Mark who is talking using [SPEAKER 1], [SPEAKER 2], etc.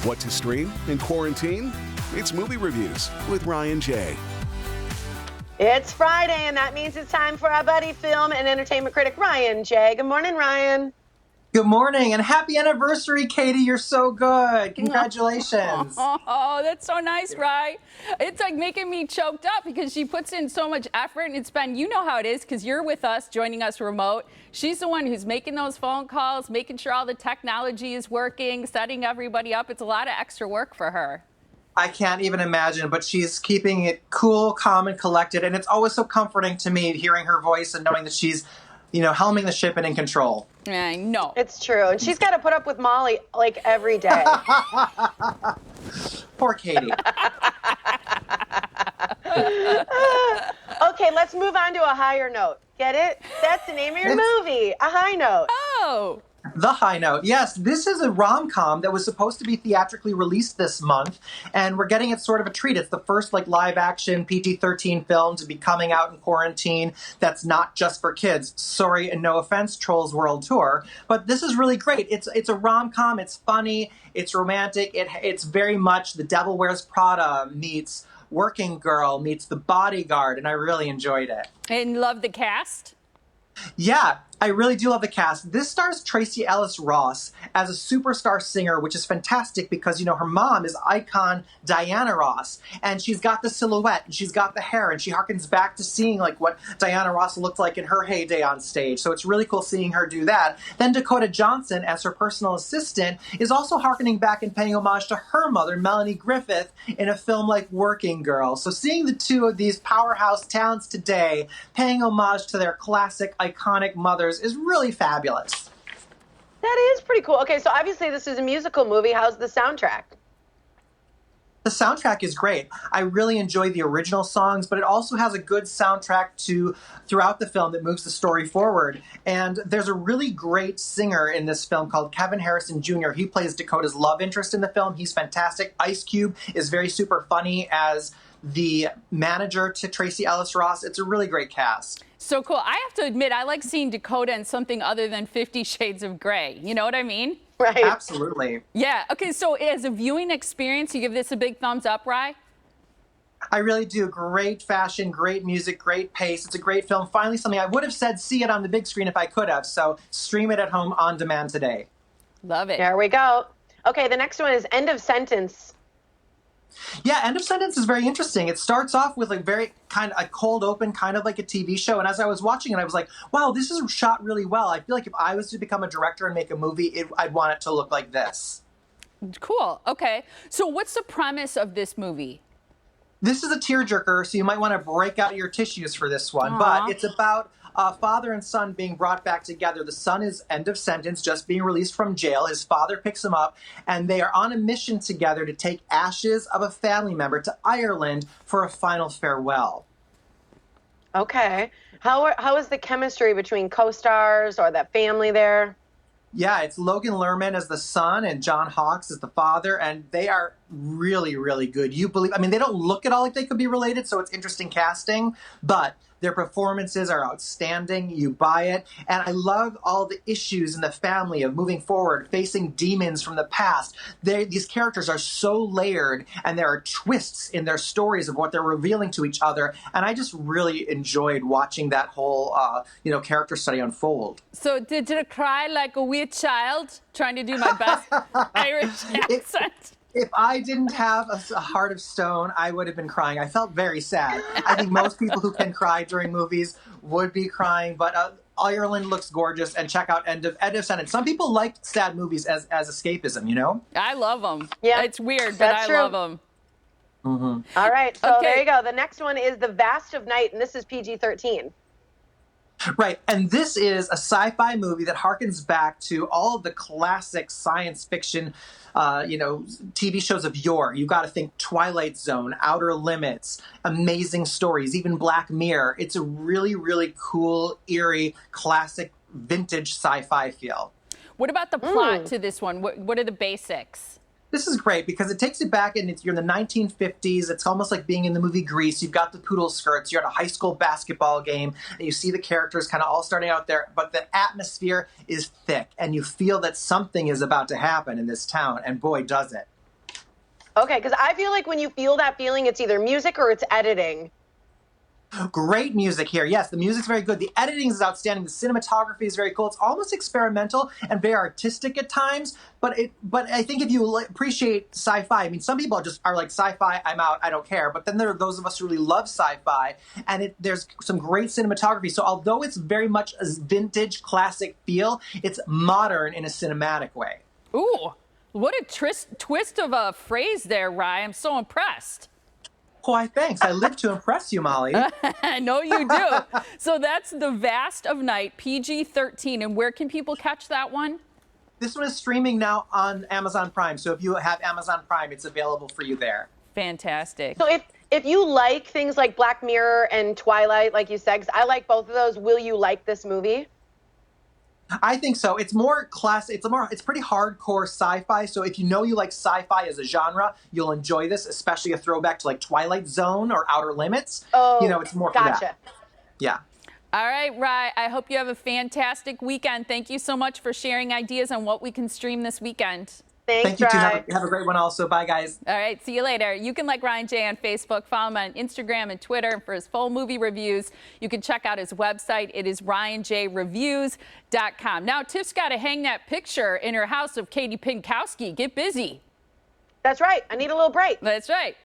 [SPEAKER 1] What to stream in quarantine? It's Movie Reviews with Ryan J.
[SPEAKER 2] It's Friday, and that means it's time for our buddy film and entertainment critic, Ryan J. Good morning, Ryan.
[SPEAKER 3] Good morning, and happy anniversary, Katie. You're so good. Congratulations.
[SPEAKER 4] Oh, that's so nice, right? It's like making me choked up because she puts in so much effort, and it's been, you know how it is, because you're with us, joining us remote. She's the one who's making those phone calls, making sure all the technology is working, setting everybody up. It's a lot of extra work for her.
[SPEAKER 3] I can't even imagine, but she's keeping it cool, calm, and collected, and it's always so comforting to me hearing her voice and knowing that she's, helming the ship and in control.
[SPEAKER 4] I know.
[SPEAKER 2] It's true. And she's got to put up with Molly like every day.
[SPEAKER 3] Poor Katie.
[SPEAKER 2] Okay, let's move on to a higher note. Get it? That's the name of your movie, A High Note.
[SPEAKER 4] Oh.
[SPEAKER 3] The High Note. Yes, this is a rom-com that was supposed to be theatrically released this month, and we're getting it sort of a treat. It's the first live-action PG-13 film to be coming out in quarantine that's not just for kids. Sorry and no offense, Trolls World Tour, but this is really great. It's a rom-com. It's funny. It's romantic. It's very much The Devil Wears Prada meets Working Girl meets The Bodyguard, and I really enjoyed it.
[SPEAKER 4] And love the cast?
[SPEAKER 3] Yeah, I really do love the cast. This stars Tracee Ellis Ross as a superstar singer, which is fantastic because, her mom is icon Diana Ross, and she's got the silhouette, and she's got the hair, and she harkens back to seeing what Diana Ross looked like in her heyday on stage. So it's really cool seeing her do that. Then Dakota Johnson, as her personal assistant, is also harkening back and paying homage to her mother, Melanie Griffith, in a film like Working Girl. So seeing the two of these powerhouse talents today paying homage to their classic, iconic mothers is really fabulous.
[SPEAKER 2] That is pretty cool. Okay, so obviously this is a musical movie. How's the soundtrack?
[SPEAKER 3] The soundtrack is great. I really enjoy the original songs, but it also has a good soundtrack throughout the film that moves the story forward. And there's a really great singer in this film called Kevin Harrison Jr. He plays Dakota's love interest in the film. He's fantastic. Ice Cube is very super funny as the manager to Tracee Ellis Ross. It's a really great cast.
[SPEAKER 4] So cool. I have to admit, I like seeing Dakota in something other than 50 Shades of Grey. You know what I mean?
[SPEAKER 2] Right.
[SPEAKER 3] Absolutely.
[SPEAKER 4] Yeah. Okay, so as a viewing experience, you give this a big thumbs up, Rye?
[SPEAKER 3] I really do. Great fashion, great music, great pace. It's a great film. Finally, something I would have said see it on the big screen if I could have. So stream it at home on demand today.
[SPEAKER 4] Love it.
[SPEAKER 2] There we go. Okay, the next one is End of Sentence.
[SPEAKER 3] Yeah, End of Sentence is very interesting. It starts off with very kind of a cold open, kind of like a TV show. And as I was watching it, I was like, wow, this is shot really well. I feel like if I was to become a director and make a movie, I'd want it to look like this.
[SPEAKER 4] Cool. Okay. So what's the premise of this movie?
[SPEAKER 3] This is a tearjerker, so you might want to break out your tissues for this one.
[SPEAKER 4] Aww.
[SPEAKER 3] But it's about father and son being brought back together. The son is end of sentence, just being released from jail. His father picks him up, and they are on a mission together to take ashes of a family member to Ireland for a final farewell.
[SPEAKER 2] Okay. How is the chemistry between co-stars or that family there?
[SPEAKER 3] Yeah, it's Logan Lerman as the son and John Hawkes as the father, and they are really, really good. They don't look at all like they could be related, so it's interesting casting, but their performances are outstanding. You buy it. And I love all the issues in the family of moving forward, facing demons from the past. These characters are so layered, and there are twists in their stories of what they're revealing to each other. And I just really enjoyed watching that whole, character study unfold.
[SPEAKER 4] So did you cry like a weird child trying to do my best Irish accent?
[SPEAKER 3] If I didn't have a heart of stone, I would have been crying. I felt very sad. I think most people who can cry during movies would be crying, but Ireland looks gorgeous, and check out End of Sentence. Some people like sad movies as escapism,
[SPEAKER 4] I love them.
[SPEAKER 2] Yeah,
[SPEAKER 4] it's weird, but I love them.
[SPEAKER 3] Mm-hmm.
[SPEAKER 2] All right, so
[SPEAKER 4] Okay.
[SPEAKER 2] There you go. The next one is The Vast of Night, and this is PG-13.
[SPEAKER 3] Right, and this is a sci-fi movie that harkens back to all of the classic science fiction, TV shows of yore. You got to think Twilight Zone, Outer Limits, Amazing Stories, even Black Mirror. It's a really, really cool, eerie, classic, vintage sci-fi feel.
[SPEAKER 4] What about the plot to this one? What are the basics?
[SPEAKER 3] This is great because it takes you back, and you're in the 1950s. It's almost like being in the movie Grease. You've got the poodle skirts. You're at a high school basketball game, and you see the characters kind of all starting out there. But the atmosphere is thick, and you feel that something is about to happen in this town, and boy, does it.
[SPEAKER 2] Okay, because I feel like when you feel that feeling, it's either music or it's editing.
[SPEAKER 3] Great music here. Yes, the music's very good. The editing is outstanding. The cinematography is very cool. It's almost experimental and very artistic at times. But I think if you appreciate sci-fi, I mean, some people just are like, sci-fi, I'm out, I don't care. But then there are those of us who really love sci-fi, and there's some great cinematography. So although it's very much a vintage classic feel, it's modern in a cinematic way.
[SPEAKER 4] Ooh, what a twist of a phrase there, Rye. I'm so impressed.
[SPEAKER 3] Why, thanks. I live to impress you, Molly.
[SPEAKER 4] I know you do. So that's The Vast of Night, PG-13. And where can people catch that one?
[SPEAKER 3] This one is streaming now on Amazon Prime. So if you have Amazon Prime, it's available for you there.
[SPEAKER 4] Fantastic.
[SPEAKER 2] So if you like things like Black Mirror and Twilight, like you said, 'cause I like both of those, will you like this movie?
[SPEAKER 3] I think so. It's more it's pretty hardcore sci-fi. So if you know you like sci-fi as a genre, you'll enjoy this, especially a throwback to like Twilight Zone or Outer Limits.
[SPEAKER 2] Oh,
[SPEAKER 3] It's more for
[SPEAKER 2] gotcha.
[SPEAKER 3] that. Yeah.
[SPEAKER 4] All right, Rye, I hope you have a fantastic weekend. Thank you so much for sharing ideas on what we can stream this weekend.
[SPEAKER 2] Thanks,
[SPEAKER 3] Thank you, too.
[SPEAKER 2] Rye.
[SPEAKER 3] Have a great one also. Bye, guys.
[SPEAKER 4] All right, see you later. You can like Ryan J on Facebook, follow him on Instagram and Twitter. And for his full movie reviews, you can check out his website. It is ryanjreviews.com. Now, Tiff's got to hang that picture in her house of Katie Pinkowski. Get busy.
[SPEAKER 2] That's right. I need a little break.
[SPEAKER 4] That's right.